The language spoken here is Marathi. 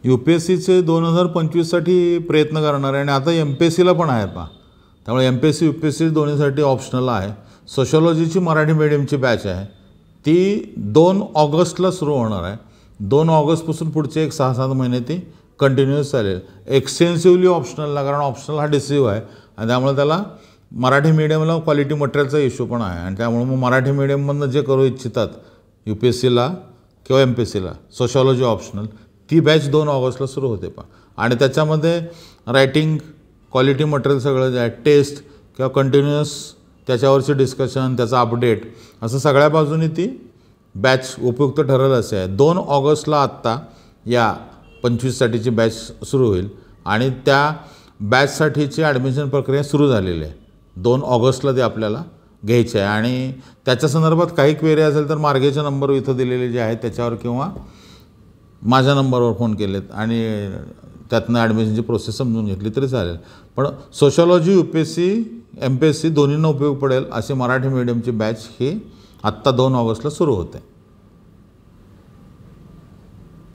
UPSCचे 2025साठी प्रयत्न करणार आहे आणि आता MPSCला पण आहे पहा. त्यामुळे MPSC UPSC दोन्हीसाठी ऑप्शनल आहे. सोशॉलॉजीची मराठी मीडियमची बॅच आहे ती 2 ऑगस्टला सुरू होणार आहे. 2 ऑगस्टपासून पुढचे एक 6-7 महिने ती कंटिन्युअस चालेल. एक्सटेन्सिव्हली ऑप्शनलला, कारण ऑप्शनल हा डिसिव्ह आहे आणि त्यामुळे त्याला मराठी मीडियमला क्वालिटी मटेरियलचा इश्यू पण आहे आणि त्यामुळे मग मराठी मीडियममधनं जे करू इच्छितात UPSCला किंवा MPSCला सोशॉलॉजी ऑप्शनल, ती बॅच 2 ऑगस्टला सुरू होते पहा. आणि त्याच्यामध्ये रायटिंग क्वालिटी मटेरियल सगळं जे आहे, टेस्ट किंवा कंटिन्युअस त्याच्यावरची डिस्कशन, त्याचा अपडेट, असं सगळ्या बाजूनी ती बॅच उपयुक्त ठरेल असे आहे. 2 ऑगस्टला आत्ता या 25साठीची बॅच सुरू होईल आणि त्या बॅचसाठीची ॲडमिशन प्रक्रिया सुरू झालेली आहे. 2 ऑगस्टला ते आपल्याला घ्यायचे आहे आणि त्याच्या संदर्भात काही क्वेरी असेल तर मार्गेचे नंबर इथं दिलेले जे आहेत त्याच्यावर किंवा माझ्या नंबरवर फोन केलेत आणि त्यातनं ॲडमिशनची प्रोसेस समजून घेतली तरी चालेल. पण सोशॉलॉजी UPSC MPSC दोन्हींना उपयोग पडेल अशी मराठी मीडियमची बॅच ही आत्ता 2 ऑगस्टला सुरू होते.